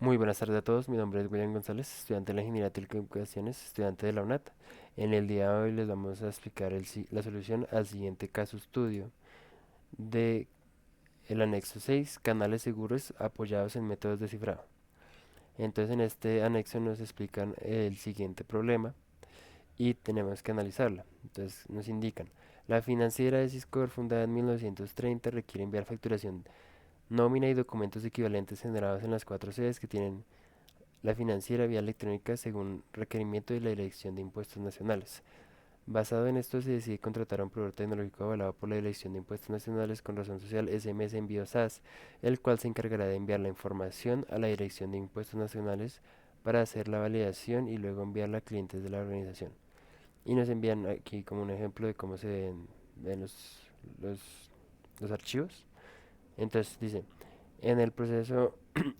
Muy buenas tardes a todos, mi nombre es William González, estudiante de la Ingeniería de Telecomunicaciones, estudiante de la UNAT. En el día de hoy les vamos a explicar la solución al siguiente caso estudio de el anexo 6, canales seguros apoyados en métodos de cifrado. Entonces en este anexo nos explican el siguiente problema y tenemos que analizarla. Entonces nos indican, la financiera de Siscor, fundada en 1930, requiere enviar facturación, nómina y documentos equivalentes generados en las cuatro sedes que tienen la financiera vía electrónica según requerimiento de la Dirección de Impuestos Nacionales. Basado en esto, se decide contratar a un proveedor tecnológico avalado por la Dirección de Impuestos Nacionales con razón social SMS Envío SAS, el cual se encargará de enviar la información a la Dirección de Impuestos Nacionales para hacer la validación y luego enviarla a clientes de la organización. Y nos envían aquí como un ejemplo de cómo se ven los, los archivos. Entonces dice, en el proceso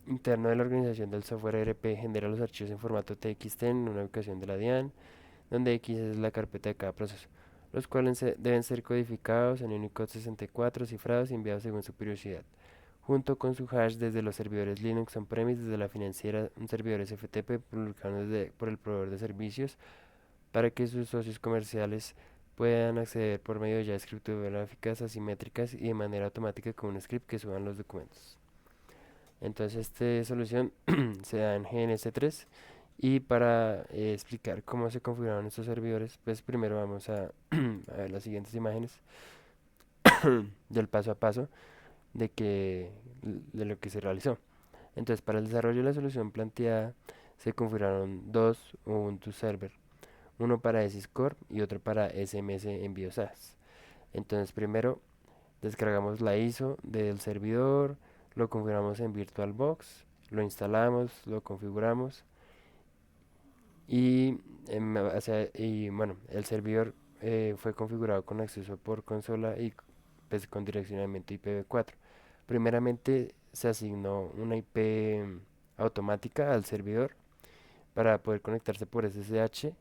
interno de la organización del software ERP genera los archivos en formato TXT en una ubicación de la DIAN, donde X es la carpeta de cada proceso, los cuales deben ser codificados en Unicode 64, cifrados y enviados según su periodicidad, junto con su hash desde los servidores Linux on-premise, desde la financiera, un servidor FTP publicado por el proveedor de servicios para que sus socios comerciales puedan acceder por medio de llaves criptográficas asimétricas y de manera automática con un script que suban los documentos. Entonces esta solución se da en GNS3 y para explicar cómo se configuraron estos servidores, pues primero vamos a ver las siguientes imágenes del paso a paso de lo que se realizó. Entonces para el desarrollo de la solución planteada se configuraron dos Ubuntu Server, uno para Syscore y otro para SMS Envío SAS. Entonces primero descargamos la ISO del servidor, lo configuramos en VirtualBox, lo instalamos, lo configuramos y, bueno, el servidor fue configurado con acceso por consola y pues, con direccionamiento IPv4. Primeramente se asignó una IP automática al servidor para poder conectarse por SSH,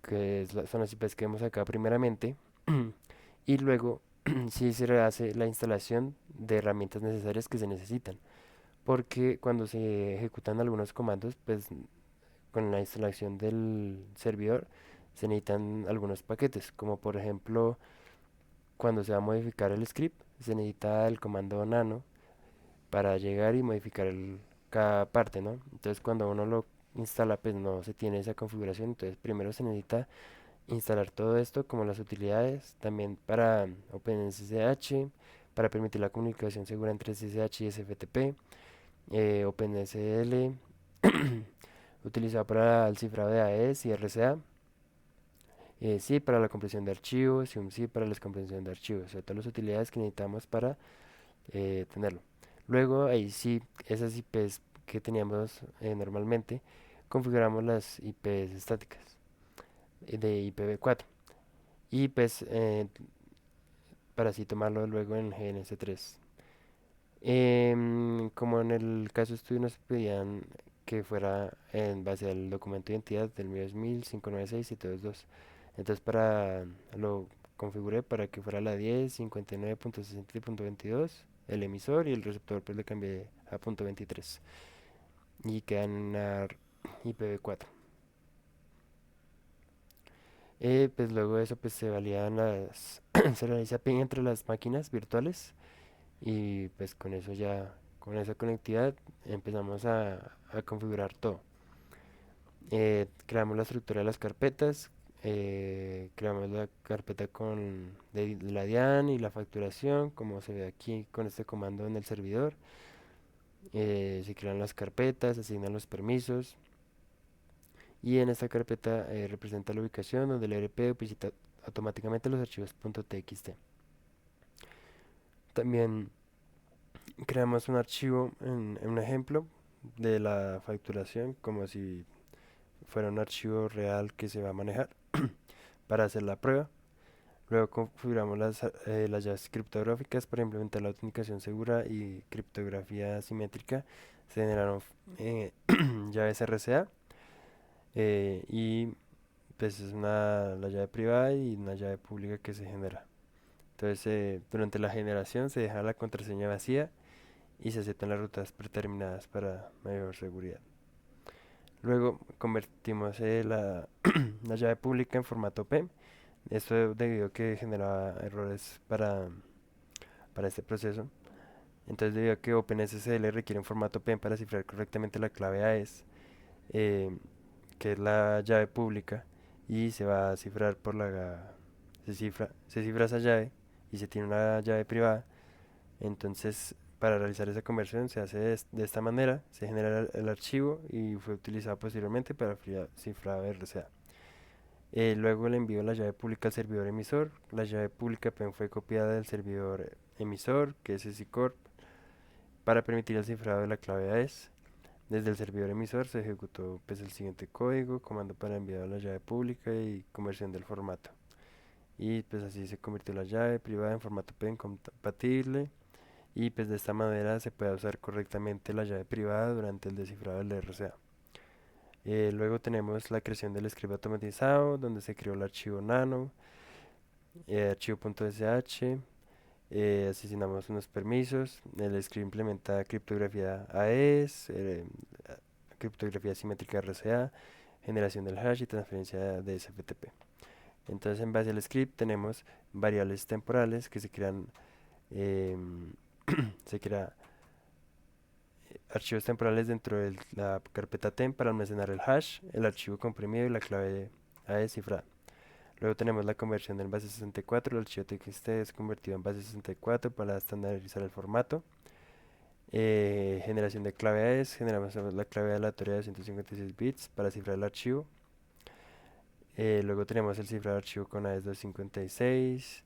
que son las IPs que vemos acá primeramente, y luego sí se hace la instalación de herramientas necesarias que se necesitan, porque cuando se ejecutan algunos comandos, pues con la instalación del servidor se necesitan algunos paquetes, como por ejemplo cuando se va a modificar el script, se necesita el comando nano para llegar y modificar cada parte, ¿no? Entonces cuando uno lo instala, pues no se tiene esa configuración, entonces primero se necesita instalar todo esto como las utilidades, también para OpenSSH, para permitir la comunicación segura entre SSH y SFTP, OpenSL, utilizado para el cifrado de AES y RCA, sí para la compresión de archivos y un sí para la descompresión de archivos, o sea, todas las utilidades que necesitamos para tenerlo. Luego, ahí sí, esas IPs que teníamos normalmente, configuramos las IPs estáticas de IPv4 y pues para así tomarlo luego en GNS3. Como en el caso estudio nos pedían que fuera en base al documento de identidad del mío es 10.596.722. Entonces lo configuré para que fuera la 10.59.60.22 el emisor y el receptor pues le cambié a punto .23 y queda en una IPv4. Pues luego de eso pues se validan se realiza ping entre las máquinas virtuales y pues con eso ya, con esa conectividad empezamos a configurar todo. Creamos la estructura de las carpetas, creamos la carpeta de la DIAN y la facturación, como se ve aquí con este comando en el servidor. Se crean las carpetas, se asignan los permisos y en esta carpeta representa la ubicación donde el ERP visita automáticamente los archivos .txt. También creamos un archivo en un ejemplo de la facturación como si fuera un archivo real que se va a manejar para hacer la prueba. Luego configuramos las llaves criptográficas para implementar la autenticación segura y criptografía simétrica. Se generaron llaves RCA y pues es la llave privada y una llave pública que se genera. Entonces durante la generación se deja la contraseña vacía y se aceptan las rutas predeterminadas para mayor seguridad. Luego convertimos la llave pública en formato P. Esto debido a que generaba errores para este proceso. Entonces, debido a que OpenSSL requiere un formato PEM para cifrar correctamente la clave AES, eh, que es la llave pública, y se va a cifrar se cifra esa llave y se tiene una llave privada. Entonces, para realizar esa conversión se hace de esta manera, se genera el archivo y fue utilizado posteriormente para cifrado RCA. Luego le envío la llave pública al servidor emisor. La llave pública PEM fue copiada del servidor emisor, que es SysCorp, para permitir el cifrado de la clave AES. Desde el servidor emisor se ejecutó pues, el siguiente código, comando para enviar a la llave pública y conversión del formato. Y pues así se convirtió la llave privada en formato PEM compatible. Y pues de esta manera se puede usar correctamente la llave privada durante el descifrado del RCA. Luego tenemos la creación del script automatizado, donde se creó el archivo nano, archivo.sh. Asignamos unos permisos. El script implementa criptografía AES, criptografía simétrica RCA, generación del hash y transferencia de SFTP. Entonces, en base al script tenemos variables temporales que se crean, em, se crea archivos temporales dentro de la carpeta temp para almacenar el hash, el archivo comprimido y la clave AES cifrada. Luego tenemos la conversión del base 64, el archivo TXT es convertido en base 64 para estandarizar el formato. Generación de clave AES, generamos la clave aleatoria de 256 bits para cifrar el archivo. Luego tenemos el cifrado de archivo con AES 256.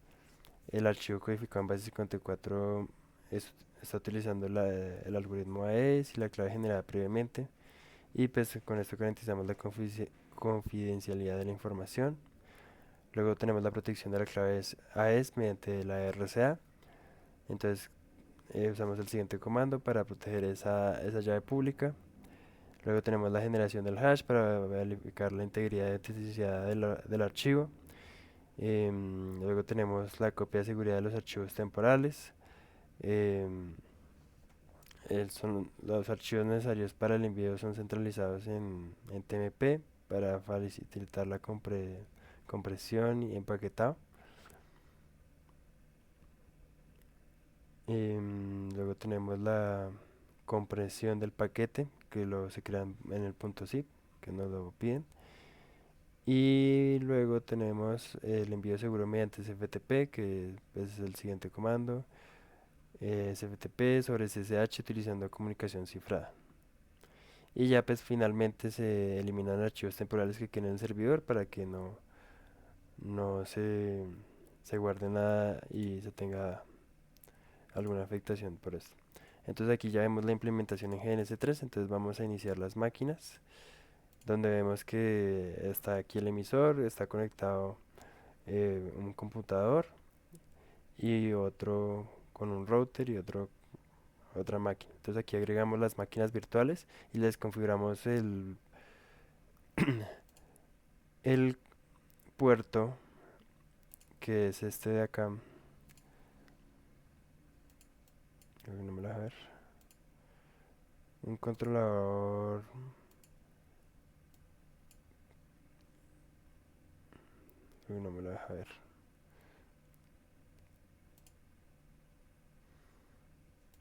El archivo codificado en base 54 está utilizando el algoritmo AES y la clave generada previamente. Y pues con esto garantizamos la confidencialidad de la información. Luego tenemos la protección de la clave AES mediante la RCA. Entonces usamos el siguiente comando para proteger esa llave pública. Luego tenemos la generación del hash para verificar la integridad y autenticidad del archivo. Luego tenemos la copia de seguridad de los archivos temporales. em, los archivos necesarios para el envío son centralizados en TMP para facilitar la compresión y empaquetado. Luego tenemos la compresión del paquete que se crea en el punto zip que nos lo piden. Y luego tenemos el envío seguro mediante SFTP, que es el siguiente comando. SFTP sobre SSH utilizando comunicación cifrada. Y ya pues finalmente se eliminan archivos temporales que queden en el servidor para que no se guarde nada y se tenga alguna afectación por esto. Entonces aquí ya vemos la implementación en GNS3, entonces vamos a iniciar las máquinas, donde vemos que está aquí el emisor, está conectado un computador y otro con un router y otra máquina. Entonces aquí agregamos las máquinas virtuales y les configuramos el puerto que es este de acá. Creo que no me lo deja ver. Un controlador. Creo que no me lo deja ver.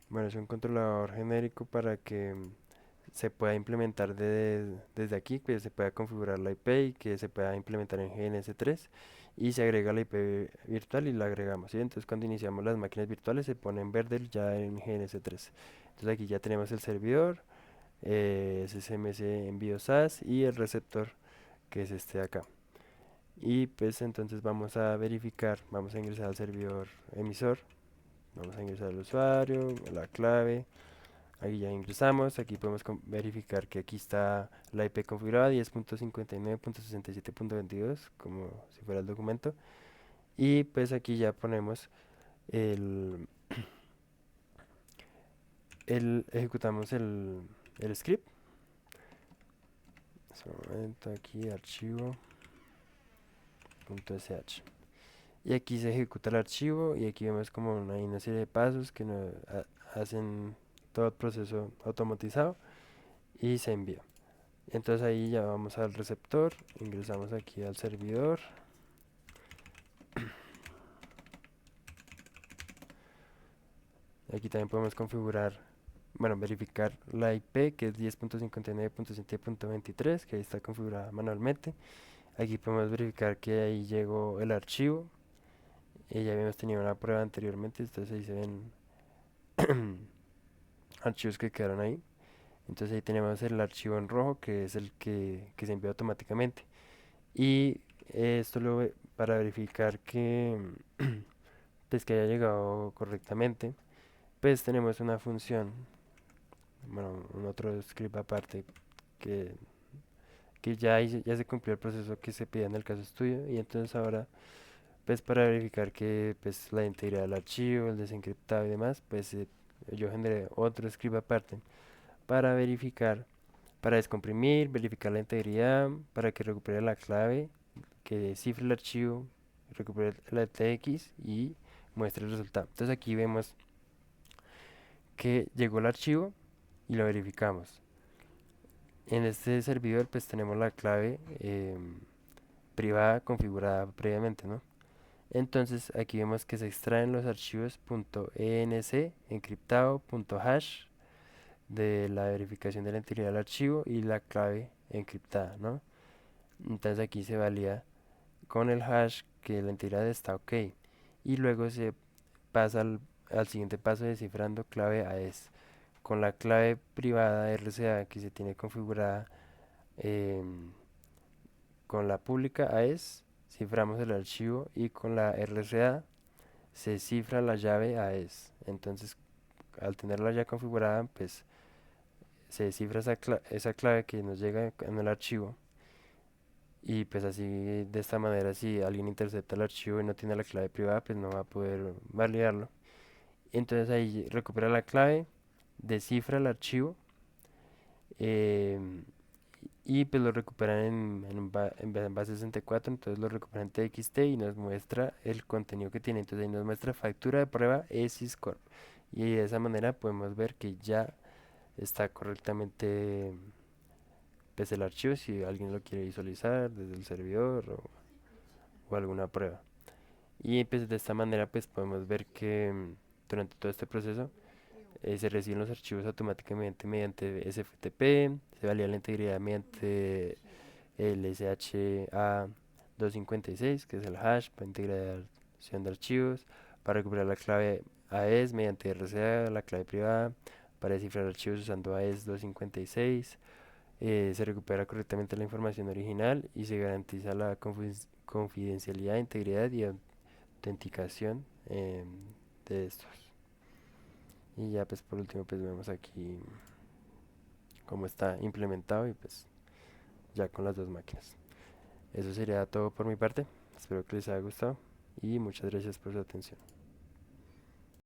Bueno, es un controlador genérico para que se pueda implementar desde aquí, que se pueda configurar la IP y que se pueda implementar en GNS3 y se agrega la IP virtual y la agregamos, ¿sí? Entonces cuando iniciamos las máquinas virtuales se pone en verde ya en GNS3. Entonces aquí ya tenemos el servidor, SSMS envío SAS y el receptor que es este de acá. Y pues entonces vamos a verificar, vamos a ingresar al servidor emisor, vamos a ingresar al usuario, la clave. Aquí ya ingresamos, aquí podemos verificar que aquí está la IP configurada 10.59.67.22 como si fuera el documento. Y pues aquí ya ponemos el, ejecutamos el script. En este momento aquí archivo.sh. Y aquí se ejecuta el archivo y aquí vemos como hay una serie de pasos que nos hacen todo el proceso automatizado y se envía. Entonces ahí ya vamos al receptor, ingresamos aquí al servidor. Aquí también podemos configurar, bueno, verificar la IP, que es 10.59.7.23, que ahí está configurada manualmente. Aquí podemos verificar que ahí llegó el archivo. Ya habíamos tenido una prueba anteriormente, entonces ahí se ven archivos que quedaron ahí. Entonces ahí tenemos el archivo en rojo, que es el que se envía automáticamente. Y esto para verificar que, pues, que haya llegado correctamente, pues tenemos una función, bueno, un otro script aparte que, ya se cumplió el proceso que se pide en el caso estudio. Y entonces ahora, pues para verificar que pues la integridad del archivo, el desencriptado y demás, pues yo generé otro script aparte para verificar, para descomprimir, verificar la integridad, para que recupere la clave, que descifre el archivo, recupere la TX y muestre el resultado. Entonces aquí vemos que llegó el archivo y lo verificamos. En este servidor pues tenemos la clave privada configurada previamente, ¿no? Entonces aquí vemos que se extraen los archivos .enc encriptado, .hash de la verificación de la integridad del archivo y la clave encriptada, ¿no? Entonces aquí se valida con el hash que la integridad está ok y luego se pasa al siguiente paso descifrando clave AES. Con la clave privada RCA que se tiene configurada em, con la pública AES, ciframos el archivo y con la RCA se cifra la llave AES. Entonces, al tenerla ya configurada, pues se descifra esa clave que nos llega en el archivo. Y pues así, de esta manera, si alguien intercepta el archivo y no tiene la clave privada, pues no va a poder validarlo. Entonces ahí recupera la clave, descifra el archivo em, y pues lo recuperan en base 64. Entonces lo recuperan en TXT y nos muestra el contenido que tiene. Entonces ahí nos muestra factura de prueba ESIS Corp. Y de esa manera podemos ver que ya está correctamente pues el archivo si alguien lo quiere visualizar desde el servidor o alguna prueba. Y pues de esta manera pues podemos ver que durante todo este proceso se reciben los archivos automáticamente mediante SFTP, se valida la integridad mediante el SHA-256, que es el hash para integración de archivos, para recuperar la clave AES mediante RCA, la clave privada, para descifrar archivos usando AES 256, se recupera correctamente la información original y se garantiza la confidencialidad, integridad y autenticación de estos. Y ya pues por último pues vemos aquí cómo está implementado y pues ya con las dos máquinas. Eso sería todo por mi parte. Espero que les haya gustado y muchas gracias por su atención.